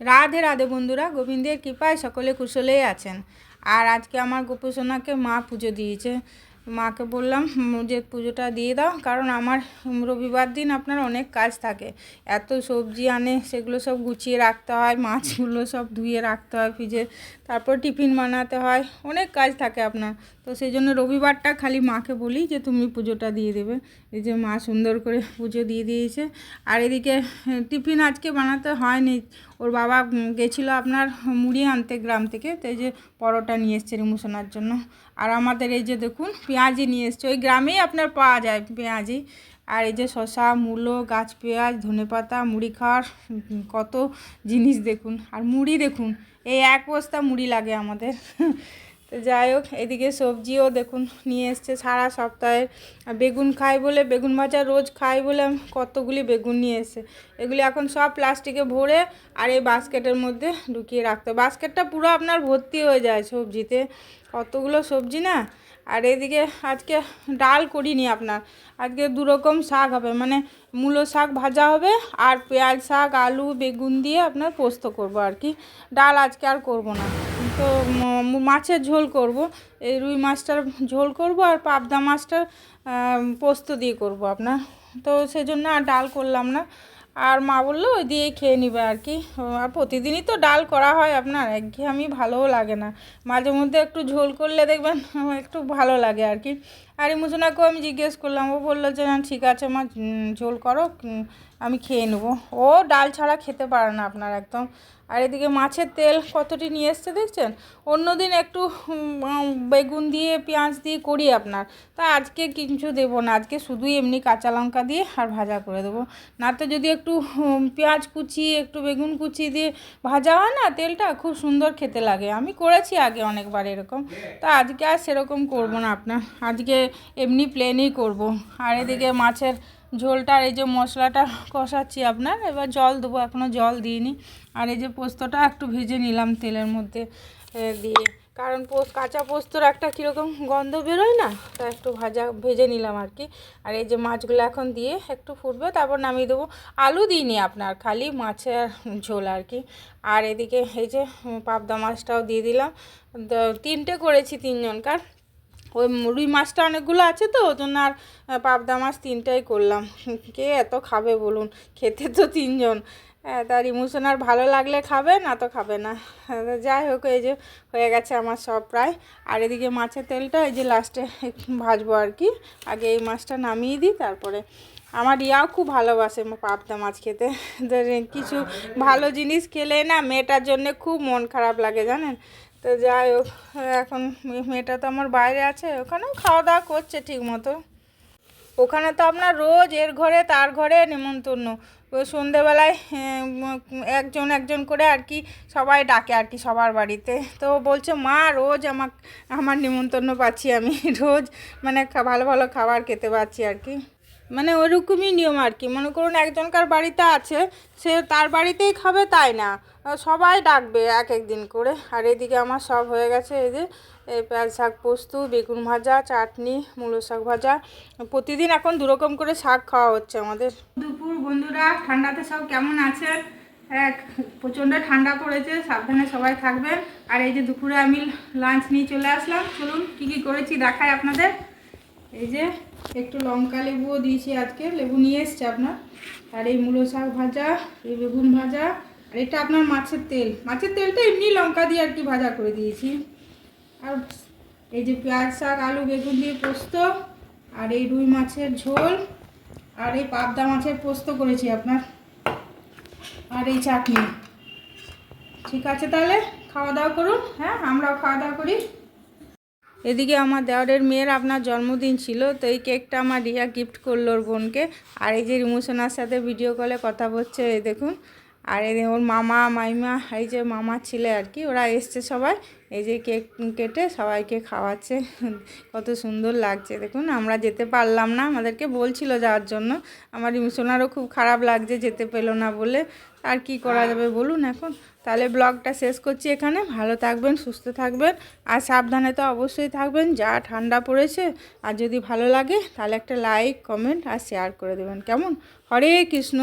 রাধে রাধে বন্ধুরা, গোবিন্দের কৃপায় সকলে কুশলেই আছেন। আর আজকে আমার গোপসোনাকে মা পুজো দিয়েছে। মাকে বললাম যে পুজোটা দিয়ে দাও, কারণ আমার রবিবার দিন আপনার অনেক কাজ থাকে। এত সবজি আনে, সেগুলো সব গুছিয়ে রাখতে হয়, মাছগুলো সব ধুয়ে রাখতে হয় ফ্রিজে, তারপর টিফিন বানাতে হয়, অনেক কাজ থাকে আপনার। তো সেই জন্য রবিবারটা খালি মাকে বলি যে তুমি পুজোটা দিয়ে দেবে। এই যে মা সুন্দর করে পুজো দিয়ে দিয়েছে। আর এদিকে টিফিন আজকে বানাতে হয়নি, ওর বাবা গেছিলো আপনার মুড়ি আনতে গ্রাম থেকে, তো এই যে পরোটা নিয়ে এসছে রিমুসোনার জন্য। আর আমাদের এই যে দেখুন পেঁয়াজি নিয়ে এসছে, ওই গ্রামেই আপনার পাওয়া যায় পেঁয়াজি। আর এই যে শসা, মূলো, গাছ পেঁয়াজ, ধনেপাতা, মুড়ি খাওয়ার কত জিনিস দেখুন। আর মুড়ি দেখুন, এই এক বস্তা মুড়ি লাগে আমাদের। তো যাই হোক, এদিকে সবজিও দেখুন নিয়ে এসছে সারা সপ্তাহে। বেগুন খাই বলে, বেগুন ভাজা রোজ খাই বলে কতগুলি বেগুন নিয়ে এসছে। এগুলি এখন সব প্লাস্টিকে ভরে আর এই বাস্কেটের মধ্যে ঢুকিয়ে রাখতে। বাস্কেটটা পুরো আপনার ভর্তি হয়ে যায় সবজিতে, কতগুলো সবজি না। আর এদিকে আজকে ডাল করিনি আপনার, আজকে দুরকম শাক হবে, মানে মূলো শাক ভাজা হবে আর পেঁয়াজ শাক, আলু, বেগুন দিয়ে আপনার পোস্ত করব আর কি। ডাল আজকে আর করব না। তো মাছের ঝোল করব, এই রুই মাছটার ঝোল করব আর পাবদা মাছটার পোস্ত দিয়ে করব আপনার। তো সেই জন্য আর ডাল করলাম না। আর মা বললো ওই দিয়েই খেয়ে নিবে আর কি। আর প্রতিদিনই তো ডাল করা হয় আপনার, একঘেয়েমি ভালোও লাগে না। মাঝে মধ্যে একটু ঝোল করলে দেখবেন একটু ভালো লাগে আর কি। আর ইমোশনাকেও আমি জিজ্ঞেস করলাম, ও বললো যে না ঠিক আছে মা, ঝোল করো, আমি খেয়ে নেবো। ও ডাল ছাড়া খেতে পারে না আপনার একদম। আর এদিকে মাছের তেল কতটি নিয়ে এসছে দেখছেন। অন্যদিন একটু বেগুন দিয়ে পেঁয়াজ দিয়ে করি আপনার, তা আজকে কিছু দেবো না, আজকে শুধুই এমনি কাঁচা লঙ্কা দিয়ে আর ভাজা করে দেবো। না তো যদি একটু পেঁয়াজ কুচি, একটু বেগুন কুচি দিয়ে ভাজা হয় না, তেলটা খুব সুন্দর খেতে লাগে। আমি করেছি আগে অনেকবার এরকম, তা আজকে আর সেরকম করব না আপনার, আজকে এমনি প্লেনই করব। আর এদিকে মাছের ঝোলটার এই যে মশলাটা কষাচ্ছি আপনার, এবার জল দেবো, এখনও জল দিইনি। আর এই যে পোস্তটা একটু ভেজে নিলাম তেলের মধ্যে দিয়ে, কারণ কাঁচা পোস্তর একটা কীরকম গন্ধ বেরোয় না, তা একটু ভেজে নিলাম আর কি। আর এই যে মাছগুলো এখন দিয়ে একটু ফুটবে, তারপর নামিয়ে দেবো। আলু দিইনি আপনার, খালি মাছের ঝোল আর কি। আর এদিকে এই যে পাবদা মাছটাও দিয়ে দিলাম, তিনটে করেছি তিনজনকার। ওই রুই মাছটা অনেকগুলো আছে তো, ওই জন্য আর পাবদা মাছ তিনটাই করলাম। কে এত খাবে বলুন, খেতে তো তিনজন। তার ইমোশনাল ভালো লাগলে খাবে, না তো খাবে না। যাই হোক, এই যে হয়ে গেছে আমার সব প্রায়। আর এদিকে মাছের তেলটা এই যে লাস্টে ভাজবো আর কি। আগে এই মাছটা নামিয়ে দিই, তারপরে আমার ইয়াও খুব ভালোবাসে পাবদা মাছ খেতে। কিছু ভালো জিনিস খেলে না মেয়েটার জন্যে খুব মন খারাপ লাগে জানেন। তো যাই হোক, এখন মেয়েটা তো আমার বাইরে আছে, ওখানেও খাওয়া দাওয়া করছে ঠিক মতো। ওখানে তো আপনার রোজ এর ঘরে তার ঘরে নেমন্তন্ন। ওই সন্ধেবেলায় একজন একজন করে আর কি সবাই ডাকে আর কি সবার বাড়িতে। তো বলছে মা রোজ আমার নেমন্তন্ন পাচ্ছি আমি, রোজ মানে ভালো ভালো খাবার খেতে পাচ্ছি আর কি। মানে ওরকমই নিয়ম আর কি। মনে করুন একজনকার বাড়িতে আছে, সে তার বাড়িতেই খাবে তাই না, সবাই ডাকবে এক এক দিন করে। আর এদিকে আমার সব হয়ে গেছে, এই যে পেঁয়াজ শাক পোস্ত, বেগুন ভাজা, চাটনি, মূলো শাক ভাজা। প্রতিদিন এখন দুরকম করে শাক খাওয়া হচ্ছে আমাদের। দুপুর বন্ধুরা, ঠান্ডাতে সব কেমন আছেন? প্রচণ্ড ঠান্ডা পড়েছে, সাবধানে সবাই থাকবেন। আর এই যে দুপুরে আমি লাঞ্চ নিয়ে চলে আসলাম, চলুন কী কী করেছি দেখাই আপনাদের। এই যে একটু লঙ্কা লেবুও দিয়েছি, আজকে লেবু নিয়ে এসছে আপনার। আর এই মূলো শাক ভাজা, এই বেগুন ভাজা, আর এটা আপনার মাছের তেল। মাছের তেলটা এমনি লঙ্কা দিয়ে আর কি ভাজা করে দিয়েছি। আর এই যে পেঁয়াজ শাক, আলু, বেগুন দিয়ে পোস্ত, আর এই রুই মাছের ঝোল, আর এই পাবদা মাছের পোস্ত করেছি আপনার, আর এই চাটনি। ঠিক আছে, তাহলে খাওয়া দাওয়া করুন। হ্যাঁ, আমরাও খাওয়া দাওয়া করি। এদিকে আমার দেওরের মেয়ের আপনার জন্মদিন ছিল, তো এই কেকটা আমার রিয়া গিফট করলো ওর বোনকে। আর এই যে রিমোশনার সাথে ভিডিও কলে কথা বলছে, এই দেখুন। আর এই ওর মামা মাইমা, এই যে মামার ছেলে আর কি, ওরা এসছে সবাই। এই যে কেক কেটে সবাইকে খাওয়াচ্ছে, কত সুন্দর লাগছে দেখুন। আমরা যেতে পারলাম না, আমাদেরকে বলছিল যাওয়ার জন্য। আমার রিমোশনারও খুব খারাপ লাগছে যেতে পেলো না বলে। আর কি করা যাবে বলুন এখন। তাহলে ব্লগটা শেষ করছি এখানে। ভালো থাকবেন, সুস্থ থাকবেন, আর সাবধানে তো অবশ্যই থাকবেন, যা ঠান্ডা পড়েছে। আর যদি ভালো লাগে তাহলে একটা লাইক, কমেন্ট আর শেয়ার করে দেবেন, কেমন? হরে কৃষ্ণ।